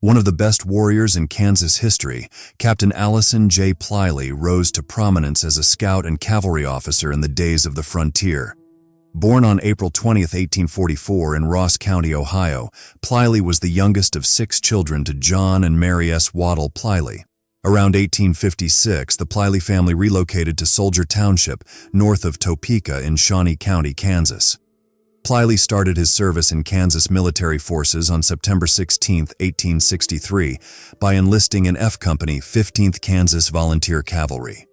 One of the best warriors in Kansas history, Captain Allison Pliley rose to prominence as a scout and cavalry officer in the days of the frontier. Born on April 20, 1844 in Ross County, Ohio, Pliley was the youngest of 6 children to John and Mary S. Waddell Pliley. Around 1856, the Pliley family relocated to Soldier Township, north of Topeka in Shawnee County, Kansas. Pliley started his service in Kansas military forces on September 16, 1863, by enlisting in F Company, 15th Kansas Volunteer Cavalry.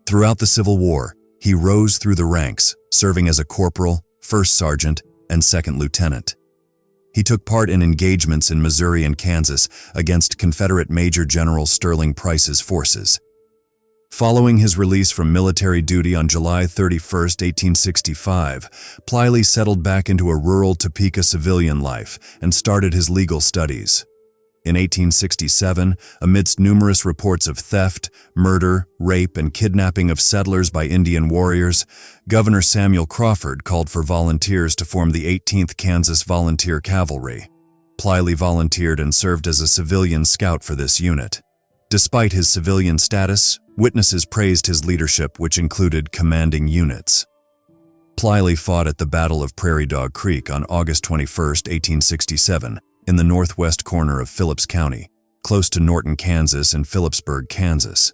Throughout the Civil War, he rose through the ranks, serving as a corporal, first sergeant, and second lieutenant. He took part in engagements in Missouri and Kansas against Confederate Major General Sterling Price's forces. Following his release from military duty on July 31, 1865, Pliley settled back into a rural Topeka civilian life and started his legal studies. In 1867, amidst numerous reports of theft, murder, rape, and kidnapping of settlers by Indian warriors, Governor Samuel Crawford called for volunteers to form the 18th Kansas Volunteer Cavalry. Pliley volunteered and served as a civilian scout for this unit. Despite his civilian status, witnesses praised his leadership, which included commanding units. Pliley fought at the Battle of Prairie Dog Creek on August 21, 1867, in the northwest corner of Phillips County, close to Norton, Kansas and Phillipsburg, Kansas.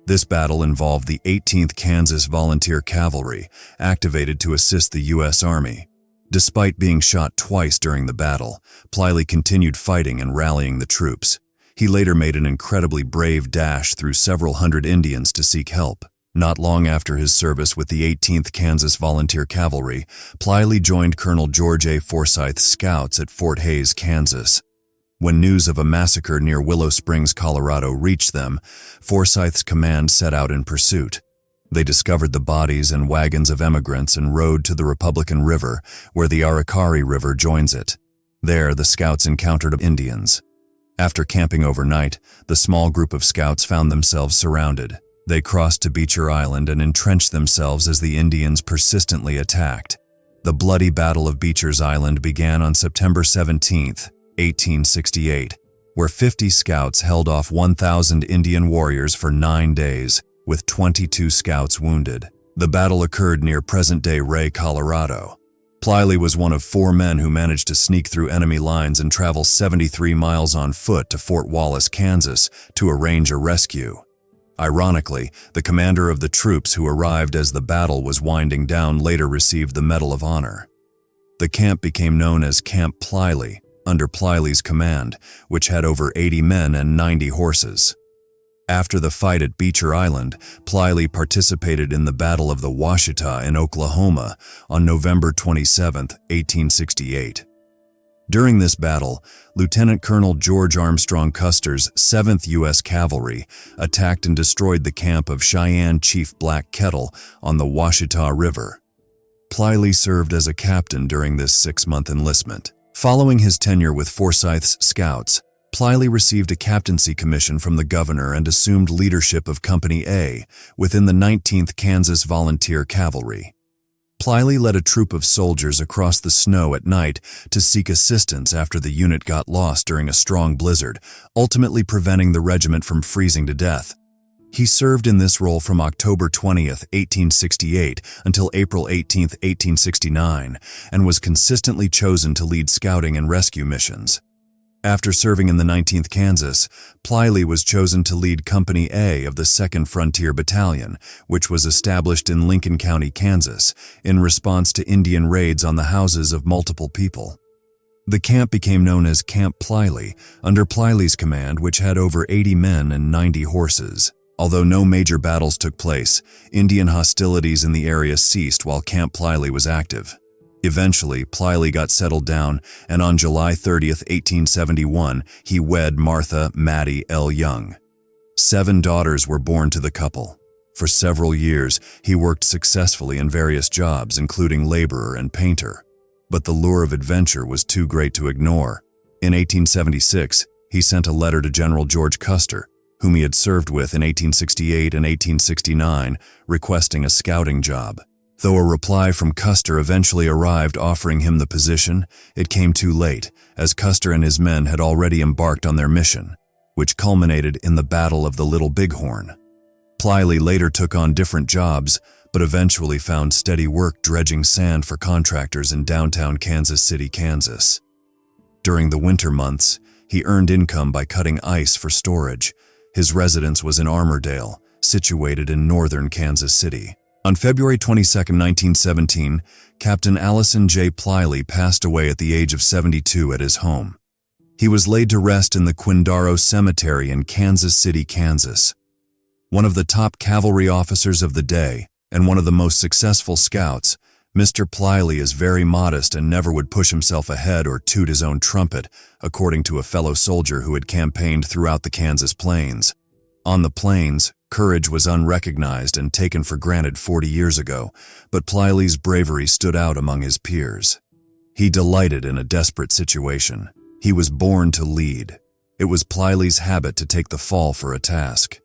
This battle involved the 18th Kansas Volunteer Cavalry, activated to assist the U.S. Army. Despite being shot twice during the battle, Pliley continued fighting and rallying the troops. He later made an incredibly brave dash through several hundred Indians to seek help. Not long after his service with the 18th Kansas Volunteer Cavalry, Pliley joined Colonel George A. Forsyth's scouts at Fort Hays, Kansas. When news of a massacre near Willow Springs, Colorado reached them, Forsyth's command set out in pursuit. They discovered the bodies and wagons of emigrants and rode to the Republican River, where the Arikari River joins it. There, the scouts encountered Indians. After camping overnight, the small group of scouts found themselves surrounded. They crossed to Beecher Island and entrenched themselves as the Indians persistently attacked. The bloody Battle of Beecher's Island began on September 17, 1868, where 50 scouts held off 1,000 Indian warriors for 9 days, with 22 scouts wounded. The battle occurred near present-day Ray, Colorado. Pliley was one of 4 men who managed to sneak through enemy lines and travel 73 miles on foot to Fort Wallace, Kansas, to arrange a rescue. Ironically, the commander of the troops who arrived as the battle was winding down later received the Medal of Honor. The camp became known as Camp Pliley, under Pliley's command, which had over 80 men and 90 horses. After the fight at Beecher Island, Pliley participated in the Battle of the Washita in Oklahoma on November 27, 1868. During this battle, Lieutenant Colonel George Armstrong Custer's 7th U.S. Cavalry attacked and destroyed the camp of Cheyenne Chief Black Kettle on the Washita River. Pliley served as a captain during this 6-month enlistment. Following his tenure with Forsyth's scouts, Pliley received a captaincy commission from the governor and assumed leadership of Company A within the 19th Kansas Volunteer Cavalry. Pliley led a troop of soldiers across the snow at night to seek assistance after the unit got lost during a strong blizzard, ultimately preventing the regiment from freezing to death. He served in this role from October 20, 1868 until April 18, 1869, and was consistently chosen to lead scouting and rescue missions. After serving in the 19th Kansas, Pliley was chosen to lead Company A of the 2nd Frontier Battalion, which was established in Lincoln County, Kansas, in response to Indian raids on the houses of multiple people. The camp became known as Camp Pliley, under Pliley's command, which had over 80 men and 90 horses. Although no major battles took place, Indian hostilities in the area ceased while Camp Pliley was active. Eventually, Pliley got settled down, and on July 30, 1871, he wed Martha Mattie L. Young. 7 daughters were born to the couple. For several years, he worked successfully in various jobs, including laborer and painter. But the lure of adventure was too great to ignore. In 1876, he sent a letter to General George Custer, whom he had served with in 1868 and 1869, requesting a scouting job. Though a reply from Custer eventually arrived offering him the position, it came too late, as Custer and his men had already embarked on their mission, which culminated in the Battle of the Little Bighorn. Pliley later took on different jobs, but eventually found steady work dredging sand for contractors in downtown Kansas City, Kansas. During the winter months, he earned income by cutting ice for storage. His residence was in Armourdale, situated in northern Kansas City. On February 22, 1917, Captain Allison J. Pliley passed away at the age of 72 at his home. He was laid to rest in the Quindaro Cemetery in Kansas City, Kansas. One of the top cavalry officers of the day, and one of the most successful scouts, Mr. Pliley is very modest and never would push himself ahead or toot his own trumpet, according to a fellow soldier who had campaigned throughout the Kansas plains. On the plains, courage was unrecognized and taken for granted 40 years ago, but Pliley's bravery stood out among his peers. He delighted in a desperate situation. He was born to lead. It was Pliley's habit to take the fall for a task.